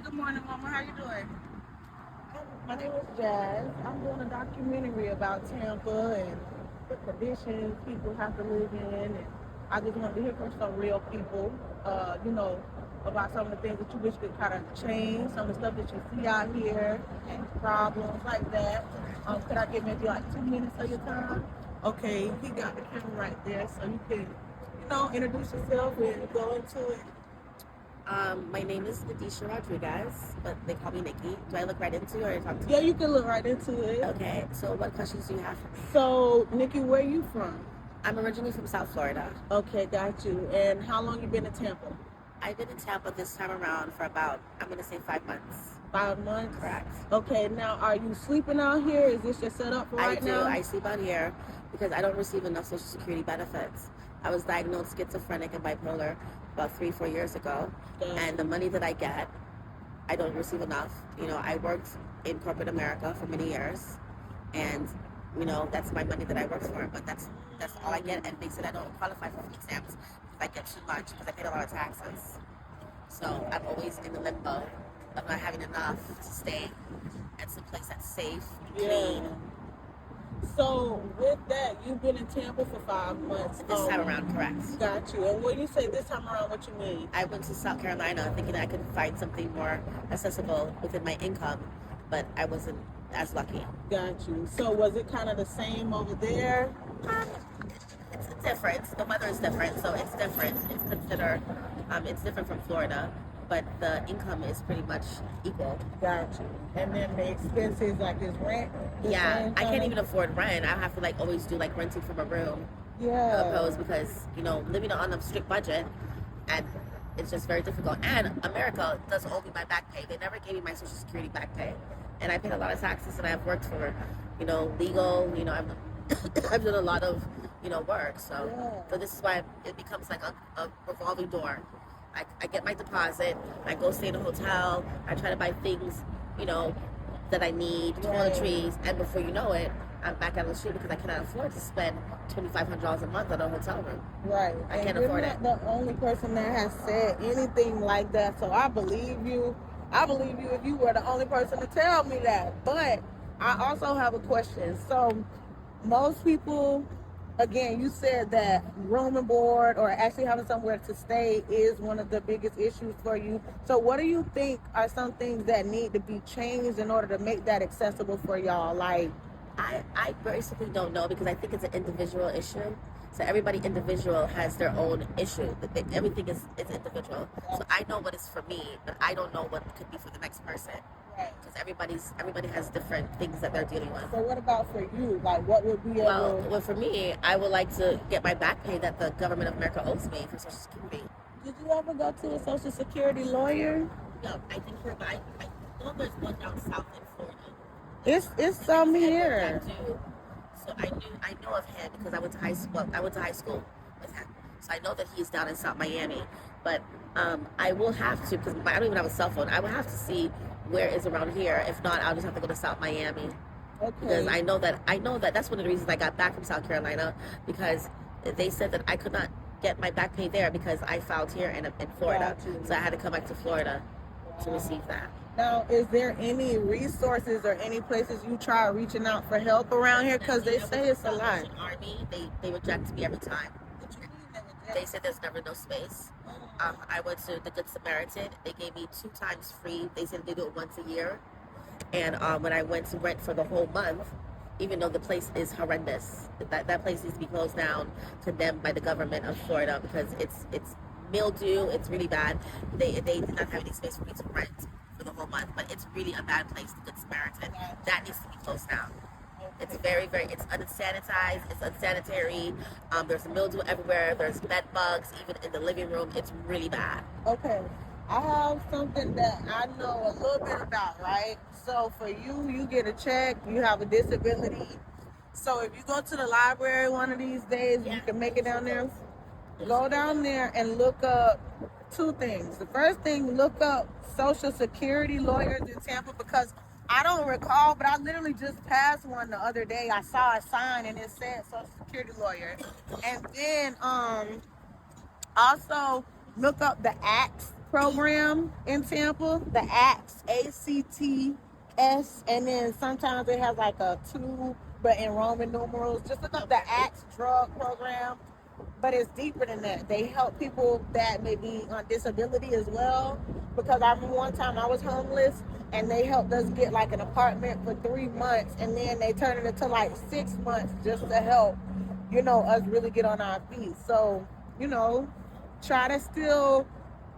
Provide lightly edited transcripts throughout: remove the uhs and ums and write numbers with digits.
Good morning, Mama. How you doing? My name is Jazz. I'm doing a documentary about Tampa and the conditions people have to live in. And I just wanted to hear from some real people, about some of the things that you wish could kind of change, some of the stuff that you see out here, problems like that. Could I get maybe like 2 minutes of your time? Okay, he got the camera right there, so you can, introduce yourself and go into it. My name is Rodriguez, but they call me Nikki. Do I look right into it or talk to Yeah, you? you can look right into it. Okay, so what questions do you have for me? So, Nikki, where you from? I'm originally from South Florida. Okay, got you. And how long you been in Tampa? I've been in Tampa this time around for about, I'm going to say 5 months. 5 months? Correct. Okay, now are you sleeping out here? Is this your setup for right now? I sleep out here because I don't receive enough Social Security benefits. I was diagnosed schizophrenic and bipolar about 3-4 years ago. And the money that I get, I don't receive enough. I worked in corporate America for many years, and that's my money that I work for. But that's all I get, and they said I don't qualify for food stamps if I get too much because I paid a lot of taxes. So I'm always in the limbo of not having enough to stay at some place that's safe and clean. So with that, you've been in Tampa for 5 months. This time around, correct. Got you. And when you say this time around, what you mean? I went to South Carolina thinking I could find something more accessible within my income, but I wasn't as lucky. Got you. So was it kind of the same over there? It's different. The weather is different, so it's different. It's considered, it's different from Florida, but the income is pretty much equal. Got you. And then the expenses, like is rent? Yeah, I can't even afford rent. I have to always do renting from a room. Yeah. Opposed because living on a strict budget, and it's just very difficult. And America doesn't owe me my back pay. They never gave me my Social Security back pay, and I paid a lot of taxes, and I've worked for legal. I've done a lot of work. So this is why it becomes like a revolving door. I get my deposit, I go stay in a hotel, I try to buy things, that I need, toiletries, and before you know it, I'm back out on the street because I cannot afford to spend $2,500 a month on a hotel room. Right. I can't afford it. You're not the only person that has said anything like that, so I believe you. I believe you if you were the only person to tell me that. But I also have a question. So most people, again, you said that room and board or actually having somewhere to stay is one of the biggest issues for you. So what do you think are some things that need to be changed in order to make that accessible for y'all? I basically don't know because I think it's an individual issue. So everybody individual has their own issue. Everything is individual. So I know what is for me, but I don't know what could be for the next person. Because everybody has different things that they're dealing with. So what about for you? What would be well, for me, I would like to get my back pay that the government of America owes me for Social Security. Did you ever go to a Social Security lawyer? No, I think I know there's one down south in Florida. It's some here. So I know of him because I went to high school with him. So I know that he's down in South Miami. But I will have to, because I don't even have a cell phone. I will have to see where is around here. If not, I'll just have to go to South Miami. Okay. Because I know that that's one of the reasons I got back from South Carolina, because they said that I could not get my back pay there because I filed here in Florida. So I had to come back to Florida to receive that. Now, is there any resources or any places you try reaching out for help around here? Because they say it's a lot. Army, they reject me every time. They said there's never no space. I went to the Good Samaritan. They gave me 2 times free. They said they do it once a year. And when I went to rent for the whole month, even though the place is horrendous, that place needs to be closed down, condemned by the government of Florida because it's mildew. It's really bad. They did not have any space for me to rent for the whole month, but it's really a bad place, the Good Samaritan. That needs to be closed down. It's very, very, it's unsanitized, it's unsanitary. There's mildew everywhere, there's bed bugs, even in the living room. It's really bad. Okay. I have something that I know a little bit about, right? So for you get a check, you have a disability. So if you go to the library one of these days, you can make it down there. Go down there and look up 2 things. The first thing, look up Social Security lawyers in Tampa, because I don't recall, but I literally just passed one the other day. I saw a sign and it said Social Security lawyer. And then also look up the acts program in Tampa, the ACTS, ACTS, and then sometimes it has like a 2, but in Roman numerals. Just look up the ACTS drug program, but it's deeper than that. They help people that may be on disability as well. Because I remember one time I was homeless and they helped us get like an apartment for 3 months, and then they turned it into like 6 months just to help, us really get on our feet. So, try to still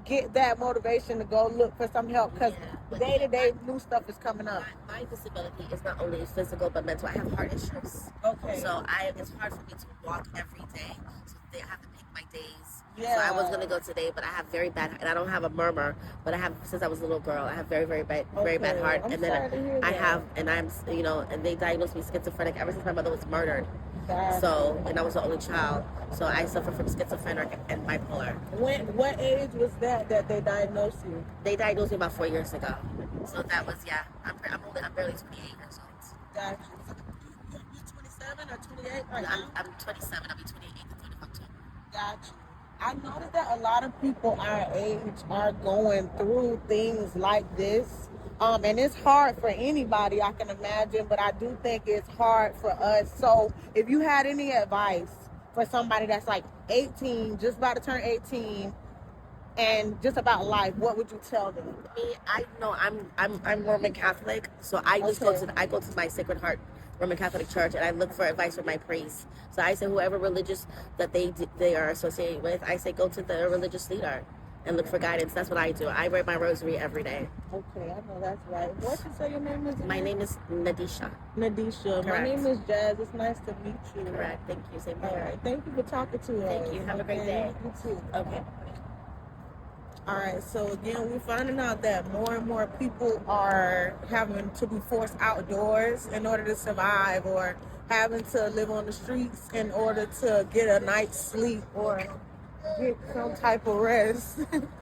get that motivation to go look for some help, because day to day new stuff is coming up. My disability is not only physical but mental. I have heart issues. Okay. So it's hard for me to walk every day. So I have to pick my days. Yeah. So I was gonna go today, but I have very bad, and I don't have a murmur, but I have since I was a little girl. I have very, very bad heart. I'm and sorry to hear I that. have, and I'm, and they diagnosed me schizophrenic ever since my mother was murdered. Gotcha. So, and I was the only child. So I suffer from schizophrenic and bipolar. What age was that they diagnosed you? They diagnosed me about 4 years ago. So that was, I'm barely 28 years old. Gotcha. You're 27 or 28 right now? I'm 27. I'll be 28 in 2022. Gotcha. I noticed that a lot of people our age are going through things like this. And it's hard for anybody, I can imagine, but I do think it's hard for us. So if you had any advice for somebody that's like 18, just about to turn 18, and just about life, what would you tell them? Me, I know I'm Roman Catholic, so I just go to my Sacred Heart Roman Catholic Church, and I look for advice from my priest. So I say whoever religious that they are associated with, I say go to the religious leader and look for guidance. That's what I do. I read my rosary every day. Okay, I know that's right. What you say your name is? My name is Nadisha. Nadisha. Correct. My name is Jazz. It's nice to meet you. Correct. Thank you. Same All here. right. Thank you for talking to us. Thank you. Have a great day. You too. Okay. All right. So again, we're finding out that more and more people are having to be forced outdoors in order to survive, or having to live on the streets in order to get a night's sleep or get some type of rest.